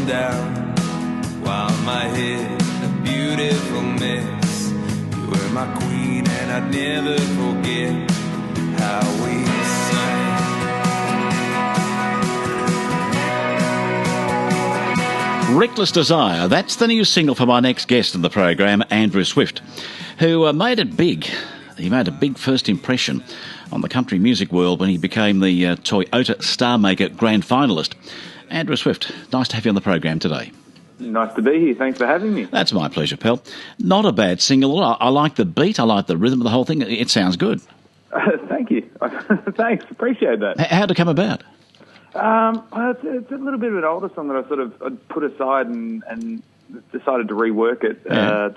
and down, while my head a beautiful mess. You were my queen and I'd never forget how we sang. Reckless Desire, that's the new single for my next guest in the program, Andrew Swift, who made it big. He made a big first impression on the country music world when he became the Toyota Star Maker Grand Finalist. Andrew Swift, nice to have you on the program today. Nice to be here. Thanks for having me. That's my pleasure, pal. Not a bad single. I like the beat. I like the rhythm of the whole thing. It sounds good. Thank you. Thanks. Appreciate that. How'd it come about? It's a little bit of an older song that I sort of put aside and decided to rework it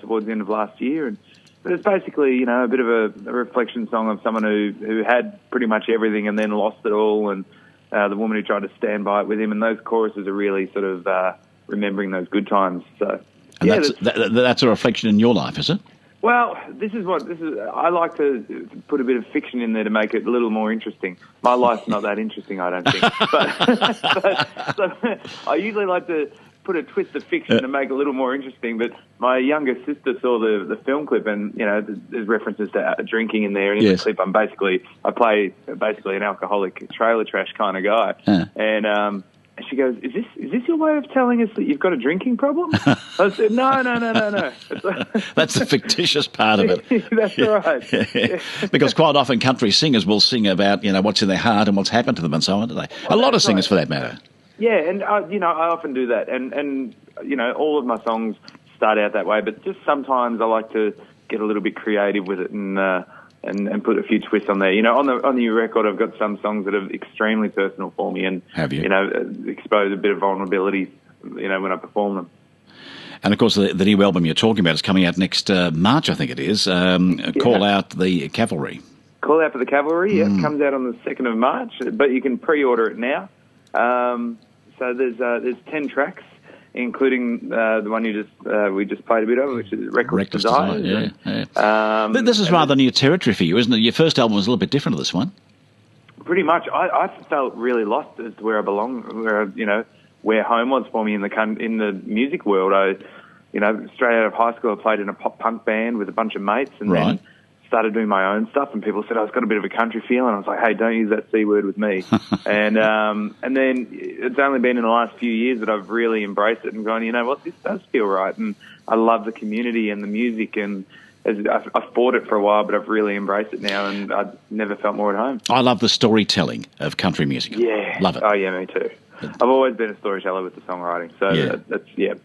towards the end of last year. But it's basically, a bit of a reflection song of someone who had pretty much everything and then lost it all, and the woman who tried to stand by it with him. And those choruses are really sort of remembering those good times. So, that's a reflection in your life, is it? Well, I like to put a bit of fiction in there to make it a little more interesting. My life's not that interesting, I don't think. but I usually like to put a twist of fiction to make it a little more interesting. But my younger sister saw the film clip, and there's references to drinking in there. And in the clip, I play basically an alcoholic trailer trash kind of guy. And she goes, "Is this your way of telling us that you've got a drinking problem?" I said, "No. That's the fictitious part of it." That's right. Yeah. Because quite often country singers will sing about what's in their heart and what's happened to them and so on, do they? A lot of singers, for that matter. Yeah, and I often do that, and all of my songs start out that way. But just sometimes I like to get a little bit creative with it and put a few twists on there. On the new record, I've got some songs that are extremely personal for me, and have you? Expose a bit of vulnerability, when I perform them. And of course, the new album you're talking about is coming out next March, I think it is. Call Out the Cavalry. Call Out for the Cavalry. Yeah, it comes out on the 2nd of March, but you can pre-order it now. So there's 10 tracks, including the one we just played a bit of, which is Reckless Desire. Yeah. This is rather new territory for you, isn't it? Your first album was a little bit different to this one. Pretty much. I felt really lost as to where I belong, where home was for me in the music world. Straight out of high school, I played in a pop punk band with a bunch of mates, and then started doing my own stuff, and people said I was got a bit of a country feel, and I was like, hey, don't use that C word with me. and then it's only been in the last few years that I've really embraced it and gone, this does feel right, and I love the community and the music, and I've fought it for a while, but I've really embraced it now, and I've never felt more at home. I love the storytelling of country music. Yeah. Love it. Oh, yeah, me too. I've always been a storyteller with the songwriting, so it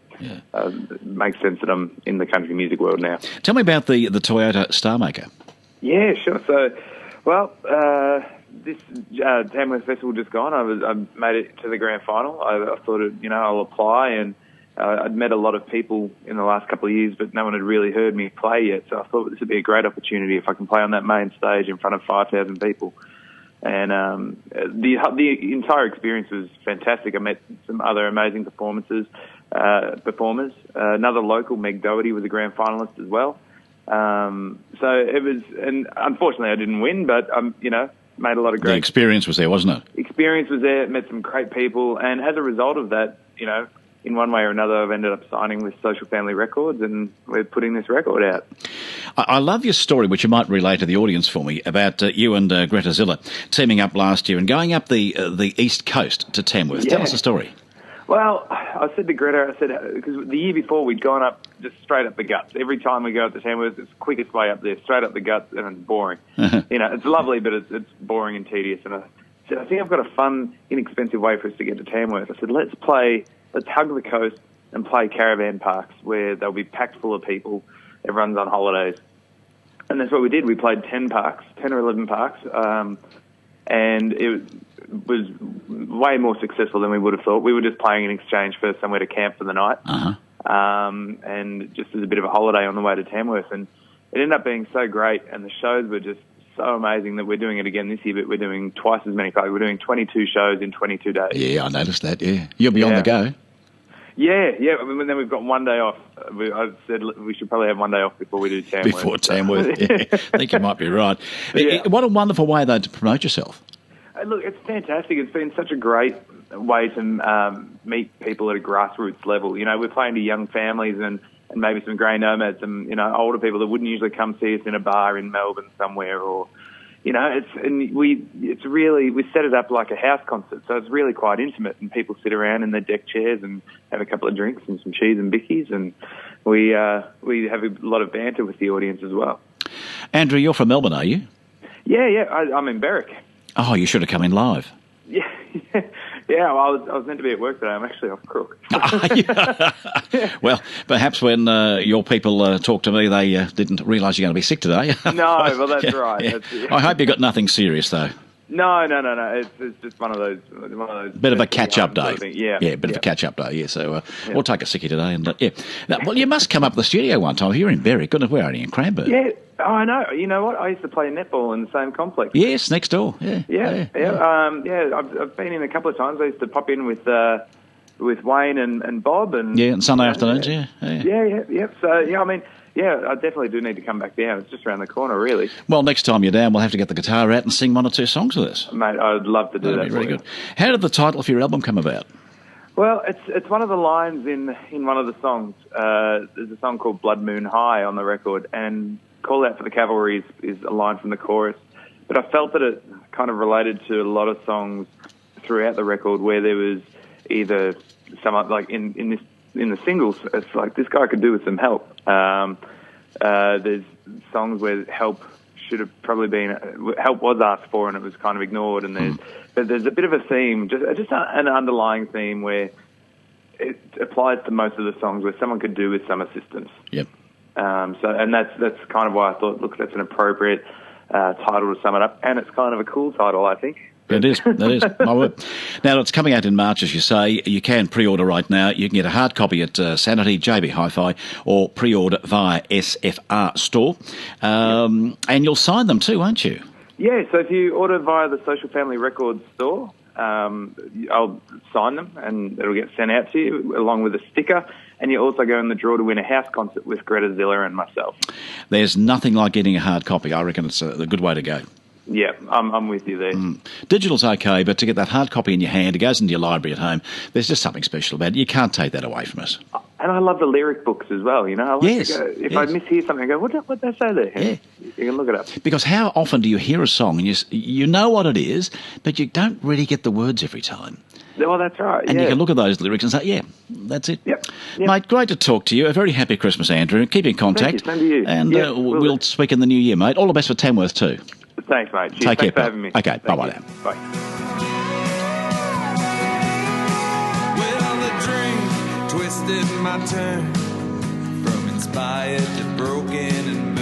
makes sense that I'm in the country music world now. Tell me about the Toyota Star Maker. Yeah, sure. So, this Tamworth Festival just gone. I made it to the grand final. I thought, I'll apply, and I'd met a lot of people in the last couple of years, but no one had really heard me play yet. So I thought this would be a great opportunity if I can play on that main stage in front of 5,000 people. And the entire experience was fantastic. I met some other amazing performers. Another local, Meg Doherty, was a grand finalist as well. So it was, and unfortunately I didn't win, but made a lot of great. The experience was there, wasn't it? Experience was there. Met some great people, and as a result of that, in one way or another, I've ended up signing with Social Family Records, and we're putting this record out. I love your story, which you might relay to the audience for me, about you and Greta Zilla teaming up last year and going up the East Coast to Tamworth. Yeah. Tell us the story. Well, I said to Greta, because the year before we'd gone up just straight up the guts. Every time we go up to Tamworth, it's the quickest way up there, straight up the guts, and it's boring. It's lovely, but it's boring and tedious. And I said, I think I've got a fun, inexpensive way for us to get to Tamworth. I said, let's hug the coast and play caravan parks where they'll be packed full of people. Everyone's on holidays. And that's what we did. We played 10 or 11 parks, and it was way more successful than we would have thought. We were just playing in exchange for somewhere to camp for the night, and just as a bit of a holiday on the way to Tamworth. And it ended up being so great, and the shows were just so amazing that we're doing it again this year, but we're doing twice as many parks. We're doing 22 shows in 22 days. Yeah, I noticed that, yeah. You'll be on the go. Yeah. And then we've got one day off. I said we should probably have one day off before we do Tamworth. Before Tamworth, yeah. I think you might be right. Yeah. What a wonderful way, though, to promote yourself. Look, it's fantastic. It's been such a great way to meet people at a grassroots level. You know, we're playing to young families and maybe some grey nomads and, you know, older people that wouldn't usually come see us in a bar in Melbourne somewhere, or, you know, we set it up like a house concert, so it's really quite intimate, and people sit around in their deck chairs and have a couple of drinks and some cheese and bickies, and we have a lot of banter with the audience as well. Andrew, you're from Melbourne, are you? Yeah, I'm in Berwick. Oh, you should have come in live. Yeah, well, I was meant to be at work today. I'm actually off crook. Well, perhaps when your people talked to me, they didn't realise you're going to be sick today. No, well, that's right. Yeah. I hope you got nothing serious, though. No. It's just one of those. Bit of a catch-up day. Sort of yeah, bit of a catch-up day. Yeah, so we'll take a sickie today, and Now, well, you must come up to the studio one time. If you're in Berwick, goodness, we're only in Cranbourne. Yeah. Oh, I know. You know what? I used to play netball in the same complex. Yes, next door. Yeah. I've been in a couple of times. I used to pop in with Wayne and Bob and Sunday afternoons. Yeah. So I definitely do need to come back down. It's just around the corner, really. Well, next time you're down, we'll have to get the guitar out and sing one or two songs with us. Mate, I'd love to do that. That'd be really good. How did the title of your album come about? Well, it's one of the lines in one of the songs. There's a song called Blood Moon High on the record, and Call Out for the Cavalry is a line from the chorus. But I felt that it kind of related to a lot of songs throughout the record where there was either some, like in the singles, it's like this guy could do with some help. There's songs where help should have probably been, help was asked for and it was kind of ignored, and there's a bit of a theme, just an underlying theme where it applies to most of the songs where someone could do with some assistance. Yep. And that's kind of why I thought, look, that's an appropriate title to sum it up, and it's kind of a cool title, I think. It is. My word. Now, it's coming out in March, as you say. You can pre-order right now. You can get a hard copy at Sanity, JB Hi-Fi, or pre-order via SFR Store. And you'll sign them too, won't you? Yeah, so if you order via the Social Family Records store, I'll sign them and it'll get sent out to you along with a sticker. And you also go in the draw to win a house concert with Greta Zilla and myself. There's nothing like getting a hard copy. I reckon it's a good way to go. Yeah, I'm with you there. Digital's okay, but to get that hard copy in your hand, it goes into your library at home, there's just something special about it. You can't take that away from us. And I love the lyric books as well, you know. I like to go, if I mishear something, I go, what they say there? Yeah. You can look it up. Because how often do you hear a song and you know what it is, but you don't really get the words every time? Well, that's right. And you can look at those lyrics and say, yeah, that's it. Yep. Mate, great to talk to you. A very happy Christmas, Andrew. Keep in contact. Thank you. Same to you. And we'll speak in the new year, mate. All the best for Tamworth too. Thanks, mate. Cheers. Take care, for having me. Okay, bye-bye now. Bye. Well, the dream twisted my turn from inspired to broken and